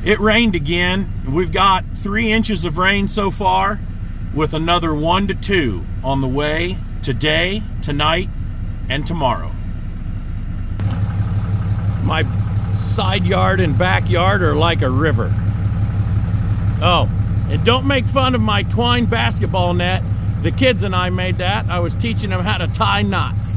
It rained again. We've got 3 inches of rain so far, with another 1 to 2 on the way today, tonight, and tomorrow. My side yard and backyard are like a river. Oh, and don't make fun of my twine basketball net. The kids and I made that. I was teaching them how to tie knots.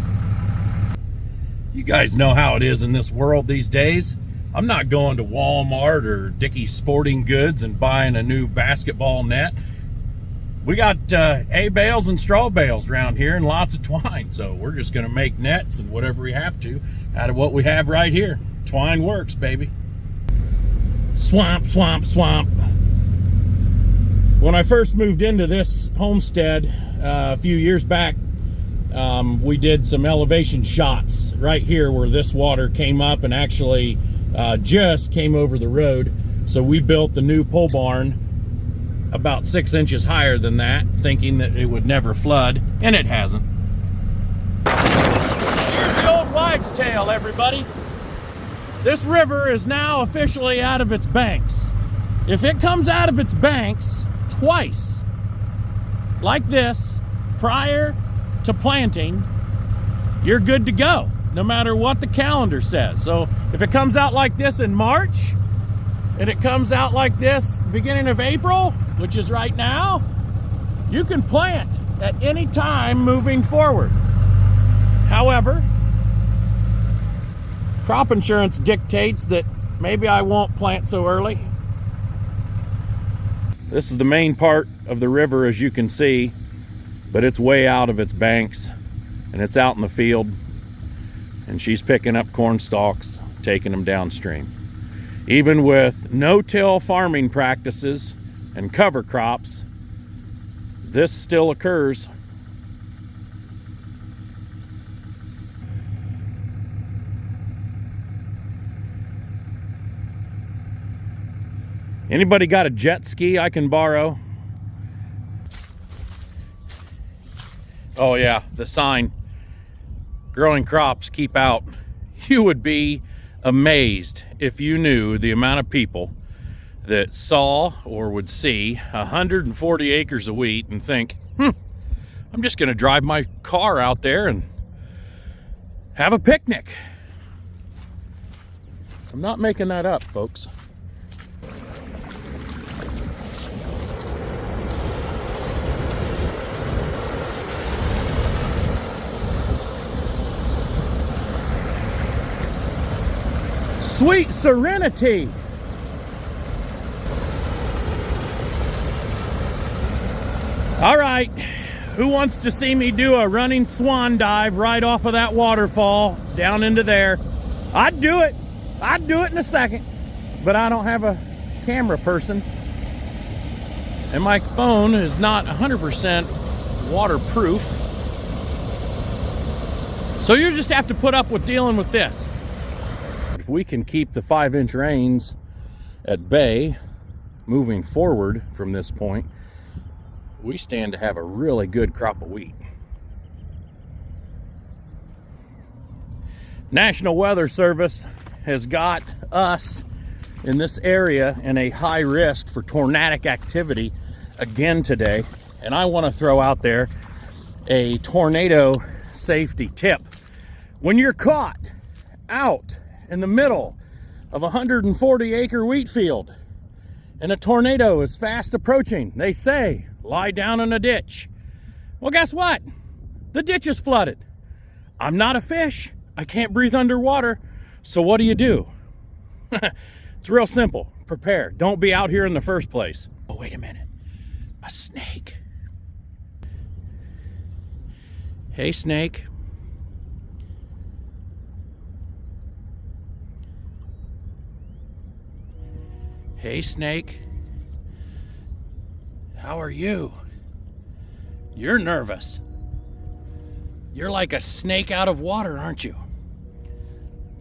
You guys know how it is in this world these days. I'm not going to Walmart or Dickey's Sporting Goods and buying a new basketball net. We got hay bales and straw bales around here and lots of twine, so we're just going to make nets and whatever we have to out of what we have right here. Twine works, baby. Swamp, swamp, swamp. When I first moved into this homestead a few years back, we did some elevation shots right here where this water came up and actually just came over the road. So we built the new pole barn about 6 inches higher than that, thinking that it would never flood, and it hasn't. Here's the old wives' tale, everybody. This river is now officially out of its banks. If it comes out of its banks twice, like this, prior to planting, you're good to go, no matter what the calendar says. So if it comes out like this in March, and it comes out like this beginning of April, which is right now, you can plant at any time moving forward. However, crop insurance dictates that maybe I won't plant so early. This is the main part of the river, as you can see, but it's way out of its banks, and it's out in the field, and she's picking up corn stalks, taking them downstream. Even with no-till farming practices and cover crops, this still occurs. Anybody got a jet ski I can borrow? Oh yeah, the sign, growing crops, keep out. You would be amazed if you knew the amount of people that saw or would see 140 acres of wheat and think, I'm just gonna drive my car out there and have a picnic. I'm not making that up, folks. Sweet serenity. All right, who wants to see me do a running swan dive right off of that waterfall down into there? I'd do it. I'd do it in a second, but I don't have a camera person, and my phone is not 100% waterproof. So you just have to put up with dealing with this. If we can keep the 5-inch rains at bay moving forward from this point, we stand to have a really good crop of wheat. National Weather Service has got us in this area in a high risk for tornadic activity again today, and I want to throw out there a tornado safety tip. When you're caught out in the middle of a 140-acre wheat field and a tornado is fast approaching, they say, lie down in a ditch. Well, guess what? The ditch is flooded. I'm not a fish. I can't breathe underwater. So what do? It's real simple. Prepare. Don't be out here in the first place. Oh, wait a minute. A snake. Hey, snake. Hey, snake. How are you? You're nervous. You're like a snake out of water, aren't you?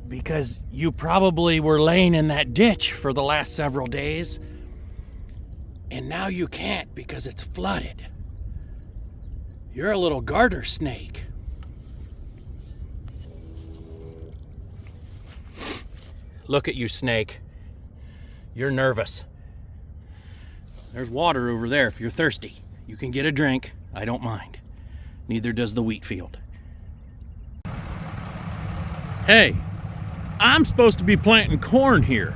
Because you probably were laying in that ditch for the last several days, and now you can't because it's flooded. You're a little garter snake. Look at you, snake. You're nervous. There's water over there if you're thirsty. You can get a drink. I don't mind. Neither does the wheat field. Hey, I'm supposed to be planting corn here.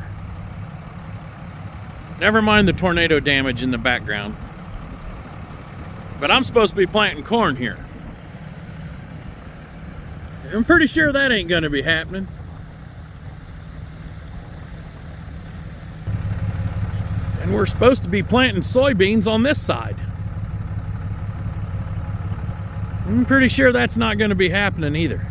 Never mind the tornado damage in the background. But I'm supposed to be planting corn here. I'm pretty sure that ain't gonna be happening. And we're supposed to be planting soybeans on this side. I'm pretty sure that's not gonna be happening either.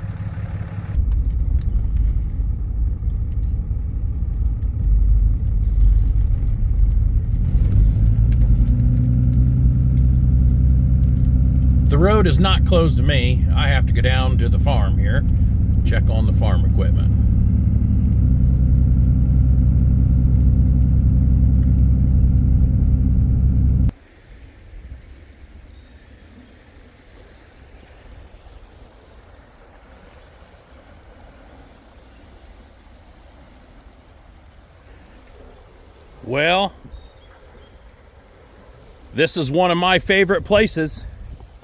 The road is not closed to me. I have to go down to the farm here, check on the farm equipment. Well, this is one of my favorite places.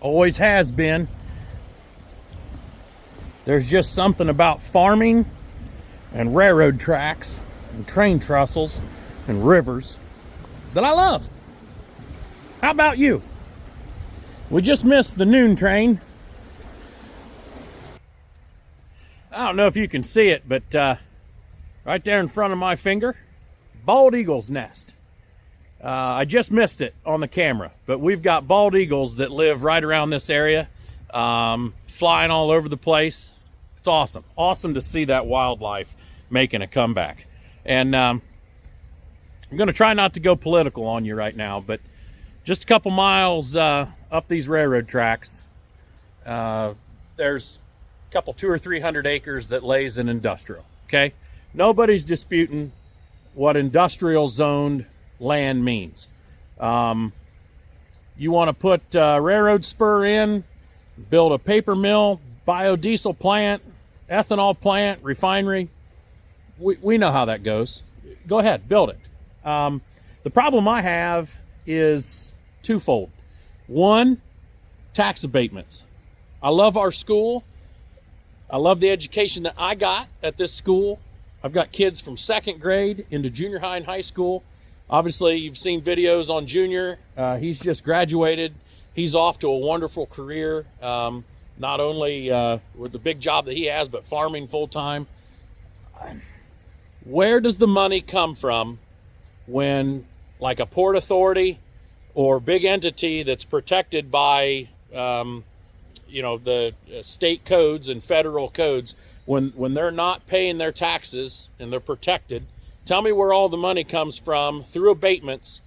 Always has been. There's just something about farming and railroad tracks and train trestles and rivers that I love. How about you? We just missed the noon train. I don't know if you can see it, but right there in front of my finger, bald eagle's nest. I just missed it on the camera, but we've got bald eagles that live right around this area, flying all over the place. It's awesome. Awesome to see that wildlife making a comeback. And I'm going to try not to go political on you right now, but just a couple miles up these railroad tracks, there's a couple 200 or 300 acres that lays in industrial, okay? Nobody's disputing what industrial zoned land means. You want to put railroad spur in, build a paper mill, biodiesel plant, ethanol plant, refinery. We know how that goes. Go ahead, build it. The problem I have is twofold. One, tax abatements. I love our school. I love the education that I got at this school. I've got kids from second grade into junior high and high school. Obviously, you've seen videos on Junior. He's just graduated. He's off to a wonderful career, not only with the big job that he has, but farming full-time. Where does the money come from when, like a port authority or big entity that's protected by, the state codes and federal codes, when they're not paying their taxes and they're protected? Tell me where all the money comes from through abatements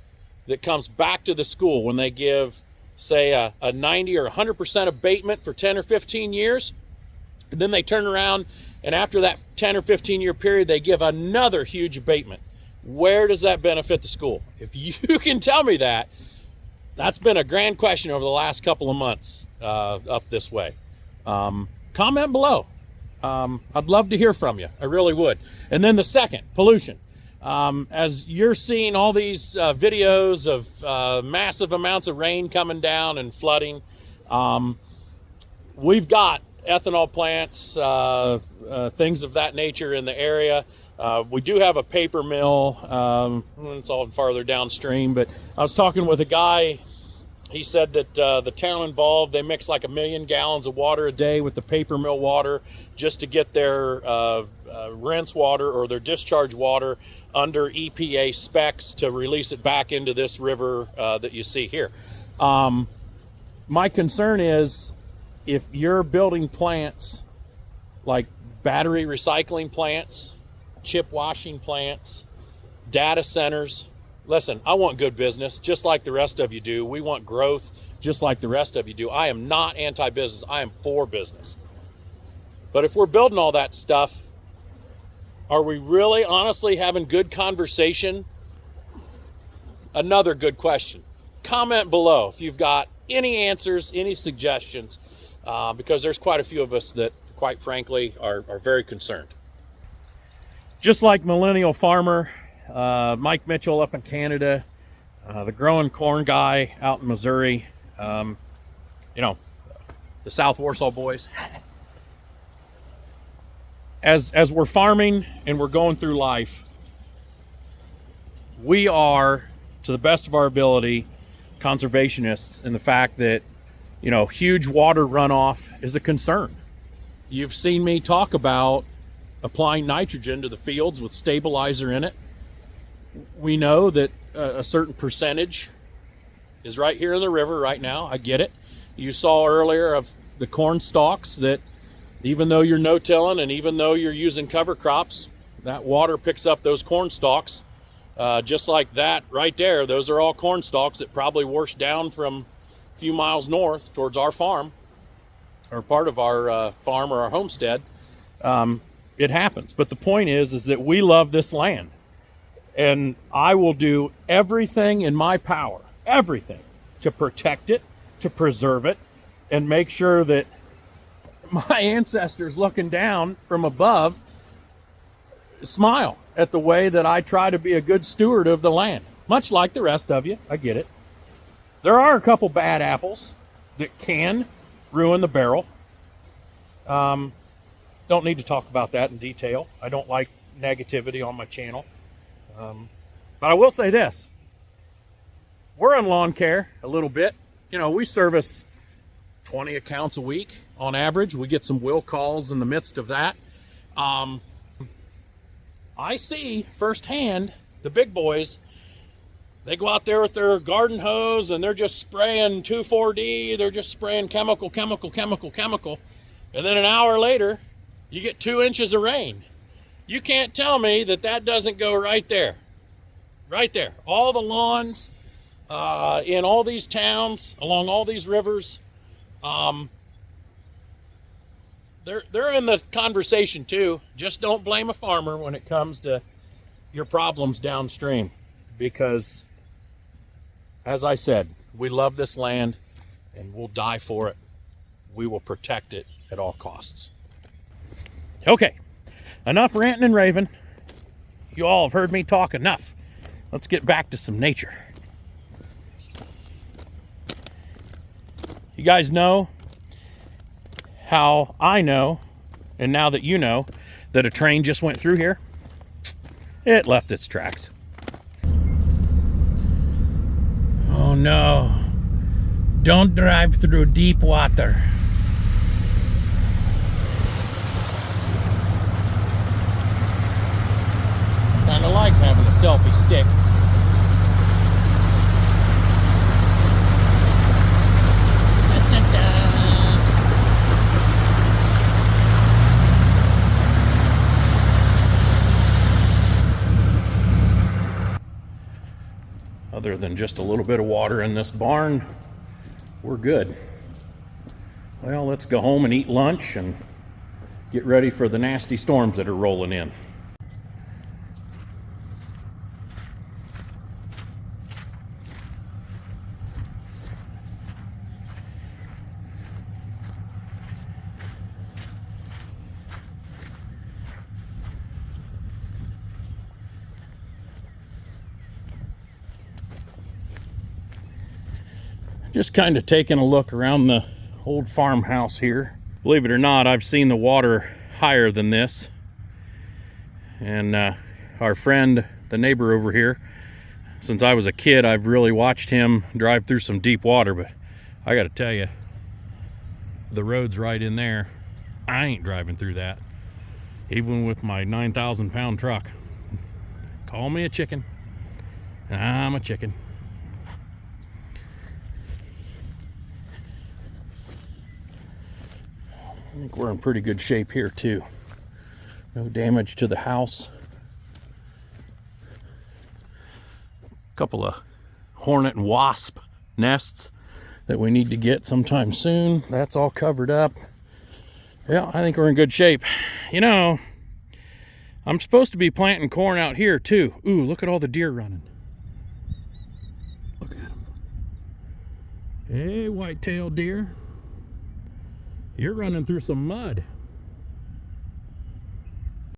that comes back to the school when they give, say, a 90 or 100% abatement for 10 or 15 years. And then they turn around and after that 10 or 15 year period, they give another huge abatement. Where does that benefit the school? If you can tell me that, that's been a grand question over the last couple of months up this way. Comment below. I'd love to hear from you. I really would. And then the second, pollution. As you're seeing all these videos of massive amounts of rain coming down and flooding, we've got ethanol plants, things of that nature in the area. We do have a paper mill. It's all farther downstream, but I was talking with a guy. He said that the town involved, they mix like 1 million gallons of water a day with the paper mill water just to get their rinse water or their discharge water under EPA specs to release it back into this river that you see here. My concern is if you're building plants like battery recycling plants, chip washing plants, data centers. Listen, I want good business just like the rest of you do. We want growth just like the rest of you do. I am not anti-business. I am for business. But if we're building all that stuff, are we really honestly having good conversation? Another good question. Comment below if you've got any answers, any suggestions, because there's quite a few of us that, quite frankly, are very concerned. Just like Millennial Farmer, Mike Mitchell up in Canada, the growing corn guy out in Missouri, the South Warsaw boys. As we're farming and we're going through life, we are, to the best of our ability, conservationists in the fact that, huge water runoff is a concern. You've seen me talk about applying nitrogen to the fields with stabilizer in it. We know that a certain percentage is right here in the river right now. I get it. You saw earlier of the corn stalks that even though you're no-tilling and even though you're using cover crops, that water picks up those corn stalks. Just like that right there, those are all corn stalks that probably washed down from a few miles north towards our farm, or part of our farm or our homestead. It happens. But the point is that we love this land. And I will do everything in my power, everything, to protect it, to preserve it, and make sure that my ancestors looking down from above smile at the way that I try to be a good steward of the land, much like the rest of you. I get it. There are a couple bad apples that can ruin the barrel. Don't need to talk about that in detail. I don't like negativity on my channel. But I will say this. We're in lawn care a little bit. We service 20 accounts a week on average. We get some will calls in the midst of that. I see firsthand the big boys. They go out there with their garden hose and they're just spraying 2,4-D. They're just spraying chemical. And then an hour later, you get 2 inches of rain. You can't tell me that doesn't go right there. Right there. All the lawns in all these towns, along all these rivers, they're in the conversation too. Just don't blame a farmer when it comes to your problems downstream, because as I said, we love this land and we'll die for it. We will protect it at all costs. Okay, enough ranting and raving. You all have heard me talk enough. Let's get back to some nature. You guys know how I know, and now that you know, that a train just went through here? It left its tracks. Oh no. Don't drive through deep water. Kinda like having a selfie stick. Other than just a little bit of water in this barn, we're good. Well, let's go home and eat lunch and get ready for the nasty storms that are rolling in. Just kind of taking a look around the old farmhouse here. Believe it or not, I've seen the water higher than this. And our friend, the neighbor over here, since I was a kid, I've really watched him drive through some deep water. But I got to tell you, the road's right in there. I ain't driving through that, even with my 9,000-pound truck. Call me a chicken. I'm a chicken. I think we're in pretty good shape here too. No damage to the house. A couple of hornet and wasp nests that we need to get sometime soon. That's all covered up. Yeah, I think we're in good shape. I'm supposed to be planting corn out here too. Ooh, look at all the deer running. Look at them. Hey, white-tailed deer. You're running through some mud.